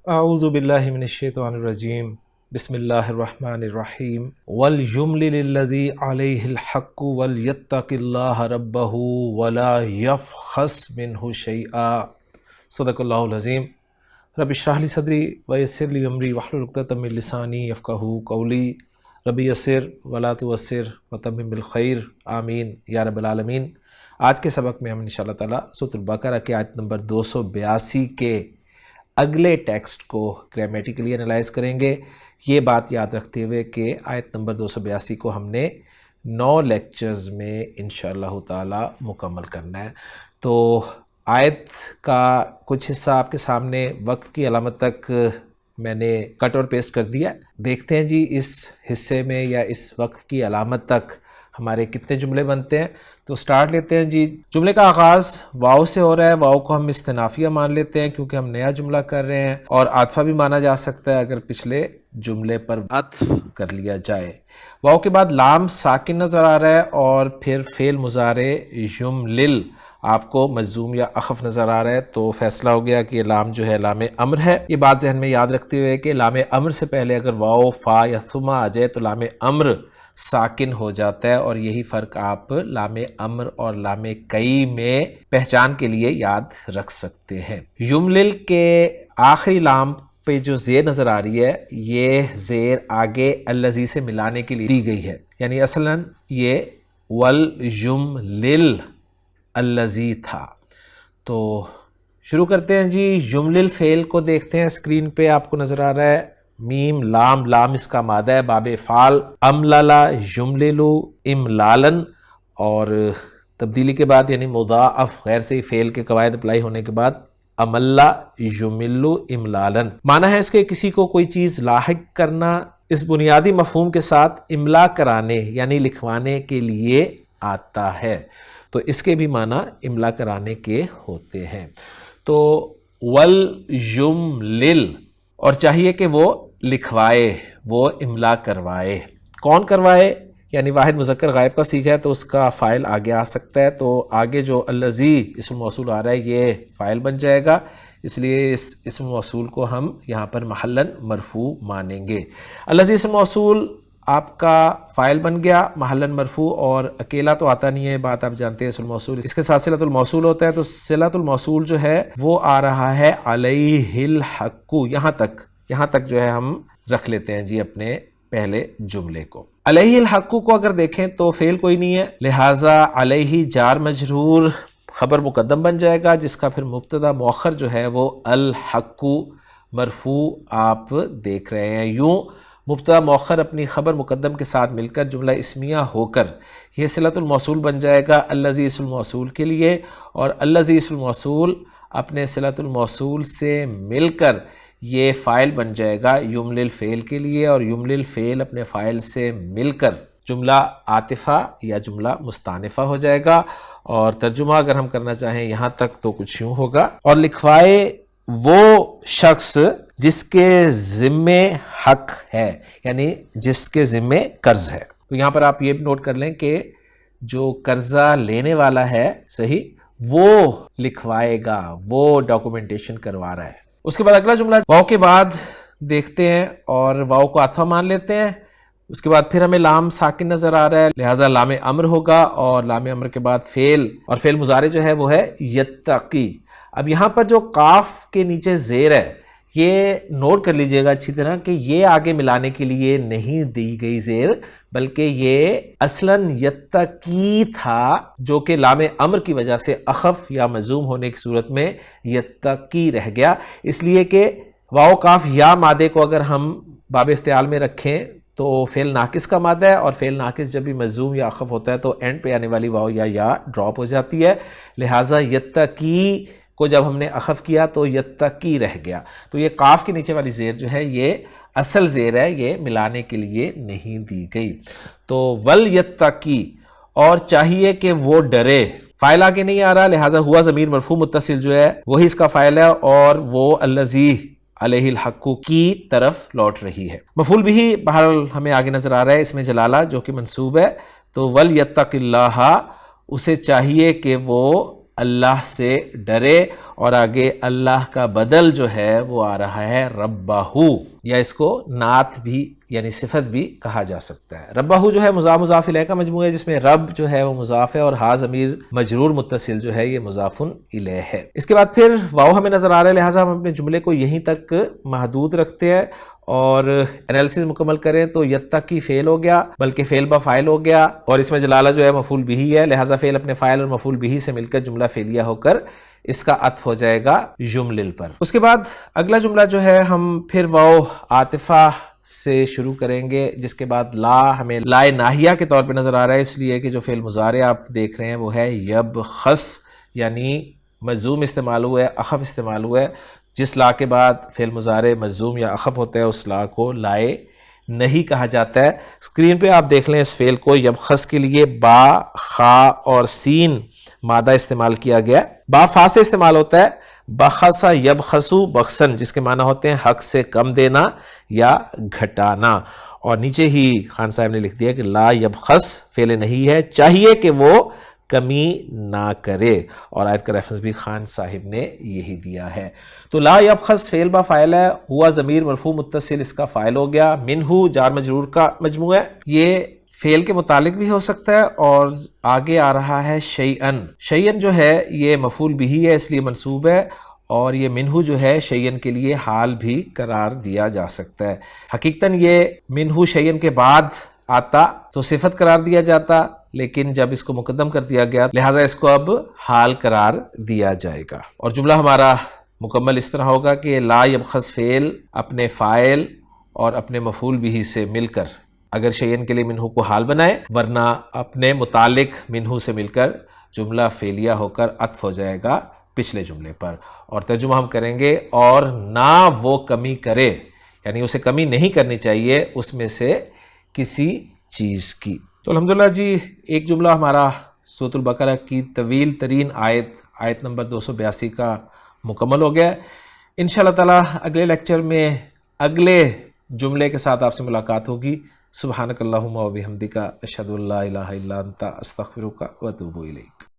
اعوذ باللہ من الشیطان الرجیم، بسم اللہ الرحمن الرحیم۔ وَلْيُمْلِلِ الَّذِي عَلَيْهِ الْحَقُّ وَلْيَتَّقِ اللَّهَ رَبَّهُ وَلَا يَبْخَسْ مِنْهُ شَيْئًا۔ صدق اللہ العظیم۔ رب اشرح لي صدری ویسر لي امری واحلل عقدۃ من لسانی یفقہوا قولی۔ رب یسر ولا تعسر وتمم بالخیر، آمین یا رب العالمین۔ آج کے سبق میں ہم انشاءاللہ تعالیٰ سورۃ البقرہ کی آیت نمبر 282 کے اگلے ٹیکسٹ کو گرامیٹیکلی انالائز کریں گے، یہ بات یاد رکھتے ہوئے کہ آیت نمبر 282 کو ہم نے 9 لیکچرز میں انشاءاللہ تعالی مکمل کرنا ہے۔ تو آیت کا کچھ حصہ آپ کے سامنے وقف کی علامت تک میں نے کٹ اور پیسٹ کر دیا۔ دیکھتے ہیں جی اس حصے میں یا اس وقف کی علامت تک ہمارے کتنے جملے بنتے ہیں۔ تو سٹارٹ لیتے ہیں جی۔ جملے کا آغاز واؤ سے ہو رہا ہے، واؤ کو ہم استنافیہ مان لیتے ہیں کیونکہ ہم نیا جملہ کر رہے ہیں، اور عاطفہ بھی مانا جا سکتا ہے اگر پچھلے جملے پر عطف کر لیا جائے۔ واؤ کے بعد لام ساکن نظر آ رہا ہے اور پھر فعل مضارع یملل آپ کو مجزوم یا اخف نظر آ رہا ہے، تو فیصلہ ہو گیا کہ یہ لام جو ہے لام امر ہے۔ یہ بات ذہن میں یاد رکھتے ہوئے کہ لام امر سے پہلے اگر واؤ فا یا ثم آ جائے تو لام امر ساکن ہو جاتا ہے، اور یہی فرق آپ لام امر اور لام کئی میں پہچان کے لیے یاد رکھ سکتے ہیں۔ یملل کے آخری لام پہ جو زیر نظر آ رہی ہے، یہ زیر آگے الذی سے ملانے کے لیے دی گئی ہے، یعنی اصلاً یہ وَلْيُمْلِلْ الذی تھا۔ تو شروع کرتے ہیں جی۔ یملل فعل کو دیکھتے ہیں، اسکرین پہ آپ کو نظر آ رہا ہے، میم لام، لام اس کا مادہ ہے، باب افعال، امللا یمللو املالن، اور تبدیلی کے بعد یعنی مضاعف غیر صحیح فعل کے قواعد اپلائی ہونے کے بعد املا یملو املالن۔ معنی ہے اس کے کسی کو کوئی چیز لاحق کرنا، اس بنیادی مفہوم کے ساتھ املا کرانے یعنی لکھوانے کے لیے آتا ہے، تو اس کے بھی معنی املا کرانے کے ہوتے ہیں۔ تو وَلْيُمْلِلْ، اور چاہیے کہ وہ لکھوائے، وہ املا کروائے۔ کون کروائے؟ یعنی واحد مذکر غائب کا صیغہ ہے تو اس کا فاعل آگے آ سکتا ہے، تو آگے جو الذی اسم موصول آ رہا ہے یہ فاعل بن جائے گا، اس لیے اس اسم موصول کو ہم یہاں پر محلاً مرفوع مانیں گے۔ الذی اسم موصول آپ کا فاعل بن گیا محلاً مرفوع، اور اکیلا تو آتا نہیں ہے، بات آپ جانتے ہیں، اسم موصول اس کے ساتھ صلۃ الموصول ہوتا ہے، تو صلۃ الموصول جو ہے وہ آ رہا ہے علیہ الحق، یہاں تک جو ہے ہم رکھ لیتے ہیں جی اپنے پہلے جملے کو۔ علیہ الحق کو اگر دیکھیں تو فعل کوئی نہیں ہے، لہٰذا علیہ جار مجرور خبر مقدم بن جائے گا، جس کا پھر مبتدا مؤخر جو ہے وہ الحق مرفوع آپ دیکھ رہے ہیں۔ یوں مبتدا مؤخر اپنی خبر مقدم کے ساتھ مل کر جملہ اسمیہ ہو کر یہ صلۃ الموصول بن جائے گا الذی اسم الموصول کے لیے، اور الذی اسم الموصول اپنے صلۃ الموصول سے مل کر یہ فاعل بن جائے گا یملل فعل کے لیے، اور یملل فعل اپنے فاعل سے مل کر جملہ عاطفہ یا جملہ مستانفہ ہو جائے گا، اور ترجمہ اگر ہم کرنا چاہیں یہاں تک تو کچھ یوں ہوگا، اور لکھوائے وہ شخص جس کے ذمے حق ہے، یعنی جس کے ذمے قرض ہے۔ تو یہاں پر آپ یہ بھی نوٹ کر لیں کہ جو قرضہ لینے والا ہے صحیح، وہ لکھوائے گا، وہ ڈاکومنٹیشن کروا رہا ہے۔ اس کے بعد اگلا جملہ واؤ کے بعد دیکھتے ہیں، اور واؤ کو عاطفہ مان لیتے ہیں، اس کے بعد پھر ہمیں لام ساکن نظر آ رہا ہے، لہٰذا لام امر ہوگا، اور لام امر کے بعد فعل، اور فعل مضارع جو ہے وہ ہے یتقی۔ اب یہاں پر جو قاف کے نیچے زیر ہے، یہ نوٹ کر لیجئے گا اچھی طرح کہ یہ آگے ملانے کے لیے نہیں دی گئی زیر، بلکہ یہ اصلاً یتقی تھا، جو کہ لام امر کی وجہ سے اخف یا مجزوم ہونے کی صورت میں یتقی رہ گیا، اس لیے کہ واو کاف یا مادے کو اگر ہم باب افتعال میں رکھیں تو فعل ناقص کا مادہ ہے، اور فعل ناقص جب بھی مجزوم یا اخف ہوتا ہے تو اینڈ پہ آنے والی واو یا ڈراپ ہو جاتی ہے، لہٰذا یتقی کو جب ہم نے اخف کیا تو یتقی رہ گیا۔ تو یہ قاف کے نیچے والی زیر جو ہے یہ اصل زیر ہے، یہ ملانے کے لیے نہیں دی گئی۔ تو وَلْيَتَّقِي، اور چاہیے کہ وہ ڈرے، فاعل آگے نہیں آ رہا، لہٰذا ہوا ضمیر مرفوع متصل جو ہے وہی اس کا فاعل ہے، اور وہ الذی علیہ الحق کی طرف لوٹ رہی ہے۔ مفعول بھی بہرحال ہمیں آگے نظر آ رہا ہے، اس میں جلالہ جو کہ منصوب ہے، تو وَلْيَتَّقِ اللَّهَ، اسے چاہیے کہ وہ اللہ سے ڈرے، اور آگے اللہ کا بدل جو ہے وہ آ رہا ہے ربہ، یا اس کو نعت بھی یعنی صفت بھی کہا جا سکتا ہے۔ ربہ جو ہے مضاف مضاف الیہ کا مجموعہ ہے، جس میں رب جو ہے وہ مضاف ہے اور ہا ضمیر مجرور متصل جو ہے یہ مضاف الیہ ہے۔ اس کے بعد پھر واو ہمیں نظر آ رہا ہے، لہٰذا ہم اپنے جملے کو یہیں تک محدود رکھتے ہیں اور انالیسس مکمل کریں تو یتقی فعل ہو گیا، بلکہ فعل با فاعل ہو گیا، اور اس میں جلالہ جو ہے مفعول بہ ہے، لہٰذا فعل اپنے فاعل اور مفعول بہ سے مل کر جملہ فعلیہ ہو کر اس کا عطف ہو جائے گا یملل پر۔ اس کے بعد اگلا جملہ جو ہے ہم پھر واو عاطفہ سے شروع کریں گے، جس کے بعد لا ہمیں لا ناہیہ کے طور پہ نظر آ رہا ہے، اس لیے کہ جو فعل مضارع آپ دیکھ رہے ہیں وہ ہے یبخس، یعنی مجزوم استعمال ہوا ہے، اخف استعمال ہوا ہے۔ جس لا کے بعد فعل مضارع مجزوم یا اخف ہوتا ہے اس لا کو لائے نہیں کہا جاتا ہے۔ اسکرین پہ آپ دیکھ لیں اس فعل کو، یبخس کے لیے با، خا اور سین مادہ استعمال کیا گیا۔ با فا سے استعمال ہوتا ہے، بخسا یبخسو بخسن، جس کے معنی ہوتے ہیں حق سے کم دینا یا گھٹانا، اور نیچے ہی خان صاحب نے لکھ دیا کہ لا یبخس فعل نہیں ہے، چاہیے کہ وہ کمی نہ کرے، اور آیت کا ریفرنس بھی خان صاحب نے یہی دیا ہے۔ تو لا یبخس فعل با فاعل ہے، ہوا ضمیر مرفوع متصل اس کا فاعل ہو گیا، منہو جار مجرور کا مجموعہ ہے، یہ فعل کے متعلق بھی ہو سکتا ہے، اور آگے آ رہا ہے شیئن۔ شیئن جو ہے یہ مفعول بہ ہے اس لیے منصوب ہے، اور یہ منہو جو ہے شیئن کے لیے حال بھی قرار دیا جا سکتا ہے۔ حقیقتاً یہ منہو شیئن کے بعد آتا تو صفت قرار دیا جاتا، لیکن جب اس کو مقدم کر دیا گیا لہٰذا اس کو اب حال قرار دیا جائے گا، اور جملہ ہمارا مکمل اس طرح ہوگا کہ لا یبخس فعل اپنے فاعل اور اپنے مفعول بہ سے مل کر اگر شیئن کے لیے منہو کو حال بنائے، ورنہ اپنے متعلق منہو سے مل کر جملہ فعلیہ ہو کر عطف ہو جائے گا پچھلے جملے پر۔ اور ترجمہ ہم کریں گے اور نہ وہ کمی کرے، یعنی اسے کمی نہیں کرنی چاہیے اس میں سے کسی چیز کی۔ تو الحمدللہ جی ایک جملہ ہمارا سورۃ البقرہ کی طویل ترین آیت نمبر 282 کا مکمل ہو گیا۔ انشاءاللہ تعالی اگلے لیکچر میں اگلے جملے کے ساتھ آپ سے ملاقات ہوگی۔ سبحانک اللہم و بحمدک، اشہد ان لا الہ الا انت، استغفرک و اتوب الیک۔